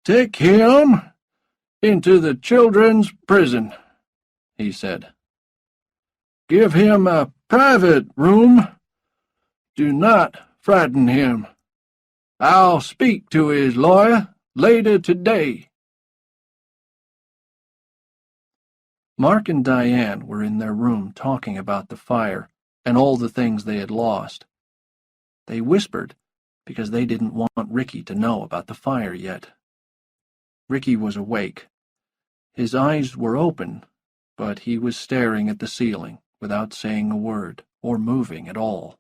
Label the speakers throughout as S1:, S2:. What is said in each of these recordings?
S1: "Take him into the children's prison," he said. "Give him a private room. Do not frighten him. I'll speak to his lawyer later today." Mark and Diane were in their room talking about the fire and all the things they had lost. They whispered because they didn't want Ricky to know about the fire yet. Ricky was awake. His eyes were open, but he was staring at the ceiling without saying a word or moving at all.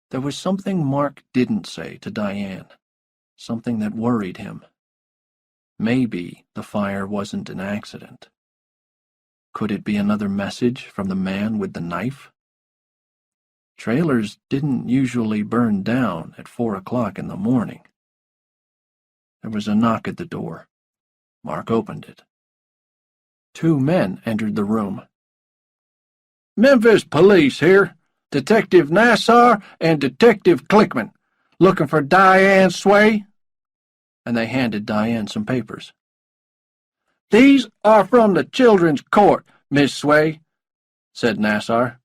S1: There was something Mark didn't say to Diane, something that worried him. Maybe the fire wasn't an accident. Could it be another message from the man with the knife? Trailers didn't usually burn down at 4 o'clock in the morning. There was a knock at the door. Mark opened it. 2 men entered the room. "Memphis Police here. Detective Nassar and Detective Clickman. Looking for Diane Sway?" And they handed Diane some papers. "These are from the Children's Court, Miss Sway," said Nassar.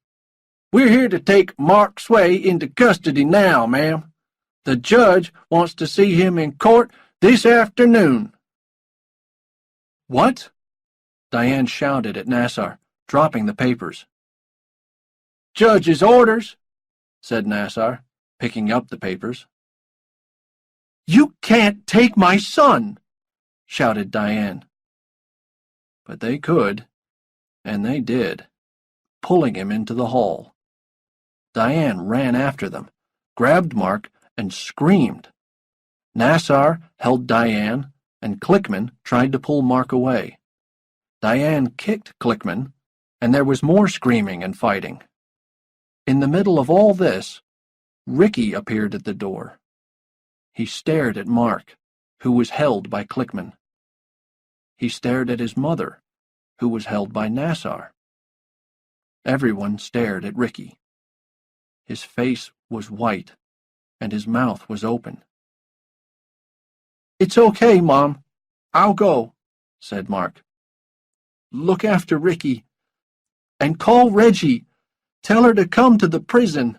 S1: "We're here to take Mark Sway into custody now, ma'am. The judge wants to see him in court this afternoon." "What?" Diane shouted at Nassar, dropping the papers. "Judge's orders," said Nassar, picking up the papers. "You can't take my son!" shouted Diane. But they could, and they did, pulling him into the hall. Diane ran after them, grabbed Mark, and screamed. Nassar held Diane, and Clickman tried to pull Mark away. Diane kicked Clickman, and there was more screaming and fighting. In the middle of all this, Ricky appeared at the door. He stared at Mark, who was held by Clickman. He stared at his mother, who was held by Nassar. Everyone stared at Ricky. His face was white, and his mouth was open. "It's okay, Mom. I'll go," said Mark. "Look after Ricky. And call Reggie. Tell her to come to the prison."